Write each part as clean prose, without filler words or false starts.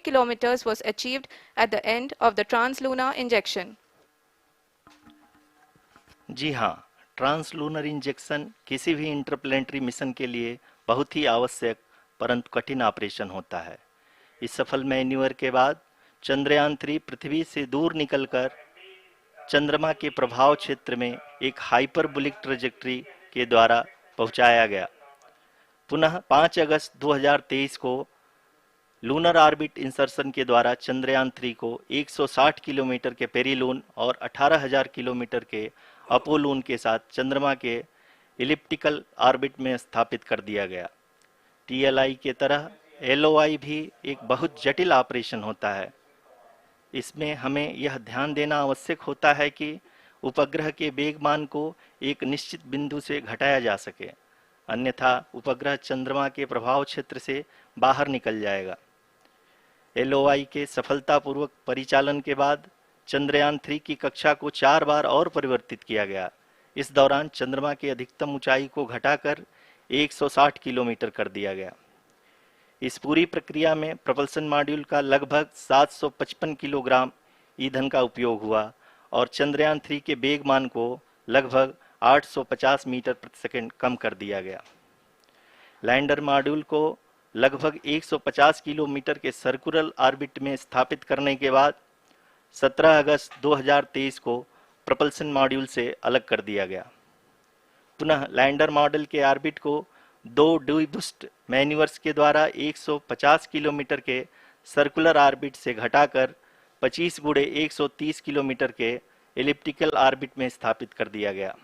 kilometers was achieved at the end of the translunar injection. जी हाँ, translunar injection किसी भी interplanetary mission के लिए बहुत ही आवश्यक परंतु कठिन ऑपरेशन होता है। इस सफल मैन्यूवर के बाद चंद्रयान 3 पृथ्वी से दूर निकलकर चंद्रमा के प्रभाव क्षेत्र में एक हाइपरबोलिक ट्रेजेक्ट्री के द्वारा पहुंचाया गया। पुनः 5 अगस्त 2023 को लूनर ऑर्बिट इंसर्शन के द्वारा चंद्रयान 3 को 160 किलोमीटर के पेरिलून और 18,000 किलोमीटर के अपोलून के साथ चंद्रमा के इलिप्टिकल ऑर्बिट में स्थापित कर दिया गया। टीएलआई के तरह एलओआई भी एक बहुत जटिल ऑपरेशन होता है। इसमें हमें यह ध्यान देना आवश्यक होता है कि उपग्रह के वेगमान को एक निश्चित बिंदु से घटाया जा सके, अन्यथा उपग्रह चंद्रमा के प्रभाव क्षेत्र से बाहर निकल जाएगा। एलओआई के सफलतापूर्वक परिचालन के बाद चंद्रयान 3 की कक्षा को 4 बार और परिवर्तित किया गया। इस दौरान चंद्रमा की अधिकतम ऊंचाई को घटाकर 160 किलोमीटर कर दिया गया। इस पूरी प्रक्रिया में प्रपल्सन मॉड्यूल का लगभग 755 किलोग्राम ईंधन का उपयोग हुआ और चंद्रयान 3 के वेगमान को लगभग 850 मीटर प्रति सेकंड कम कर दिया गया। लैंडर मॉड्यूल को लगभग 150 किलोमीटर के सर्कुलर ऑर्बिट में स्थापित करने के बाद 17 अगस्त 2023 को प्रपल्सन मॉड्यूल से अलग कर दिया गया। पुनः लैंडर मॉडल के ऑर्बिट को 2 डीबूस्ट मैन्यूवर्स के द्वारा 150 किलोमीटर के सर्कुलर ऑर्बिट से घटाकर 25 गुणे 130 किलोमीटर के एलिप्टिकल ऑर्बिट में स्थापित कर दिया गया।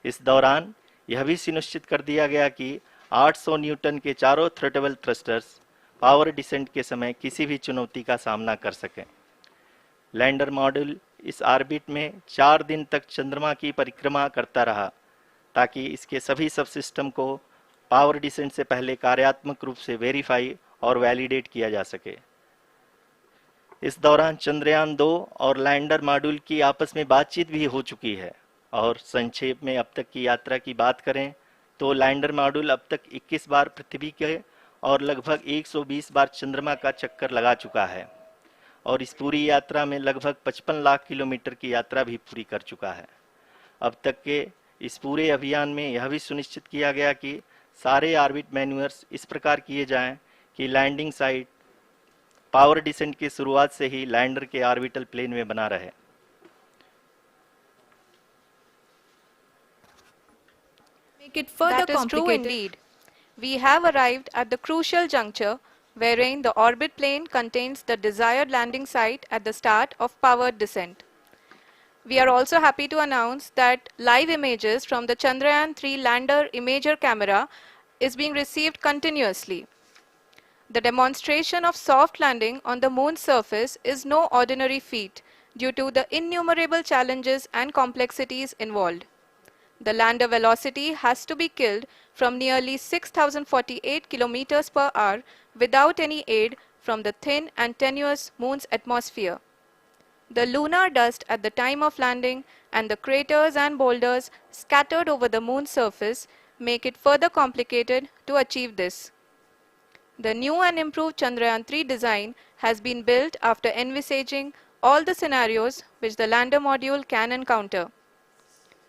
इस दौरान यह भी सुनिश्चित कर दिया गया कि 800 न्यूटन के चारों थ्रोटेबल थ्रस्टर्स पावर डिसेंट के समय किसी भी चुनौती का सामना कर सकें। लैंडर मॉड्यूल इस ऑर्बिट में 4 दिन तक चंद्रमा की परिक्रमा करता रहा ताकि इसके सभी सब सिस्टम को पावर डिसेंट से पहले कार्यात्मक रूप से वेरीफाई और वैलिडेट किया जा सके। इस दौरान चंद्रयान 2 और लैंडर मॉड्यूल की आपस में बातचीत भी हो चुकी है। और संक्षेप में अब तक की यात्रा की बात करें तो लैंडर मॉड्यूल अब तक 21 बार पृथ्वी के और लगभग 120 बार चंद्रमा का चक्कर लगा चुका है और इस पूरी यात्रा में लगभग 55 लाख किलोमीटर की यात्रा भी पूरी कर चुका है। अब तक के इस पूरे अभियान में यह भी सुनिश्चित किया गया कि सारे ऑर्बिट मैन्यूवर्स इस प्रकार किए जाएं कि लैंडिंग साइट पावर डिसेंट की शुरुआत से ही लैंडर के ऑर्बिटल प्लेन में बना रहे। Make it further complicated. That is true indeed. We have arrived at the crucial juncture wherein the orbit plane contains the desired landing site at the start of powered descent. We are also happy to announce that live images from the Chandrayaan 3 lander imager camera is being received continuously. The demonstration of soft landing on the moon's surface is no ordinary feat due to the innumerable challenges and complexities involved. The lander velocity has to be killed from nearly 6,048 kilometers per hour without any aid from the thin and tenuous moon's atmosphere. The lunar dust at the time of landing and the craters and boulders scattered over the moon's surface make it further complicated to achieve this. The new and improved Chandrayaan 3 design has been built after envisaging all the scenarios which the lander module can encounter.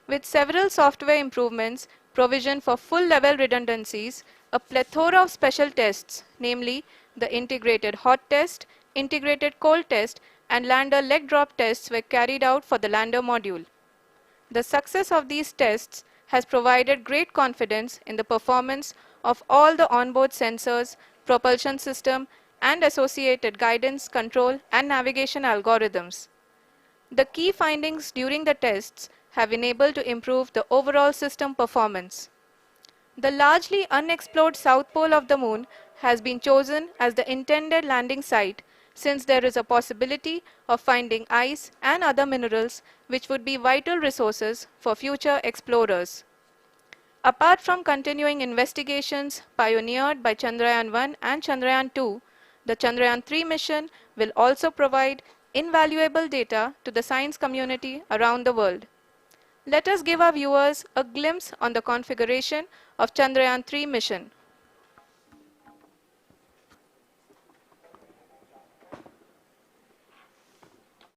With several software improvements, provision for full-level redundancies, a plethora of special tests, namely the integrated hot test, integrated cold test, and lander leg drop tests were carried out for the lander module. The success of these tests has provided great confidence in the performance of all the onboard sensors, propulsion system, and associated guidance, control, and navigation algorithms. The key findings during the tests have enabled to improve the overall system performance. The largely unexplored south pole of the moon has been chosen as the intended landing site since there is a possibility of finding ice and other minerals which would be vital resources for future explorers. Apart from continuing investigations pioneered by Chandrayaan 1 and Chandrayaan 2, the Chandrayaan 3 mission will also provide invaluable data to the science community around the world. Let us give our viewers a glimpse on the configuration of Chandrayaan 3 mission.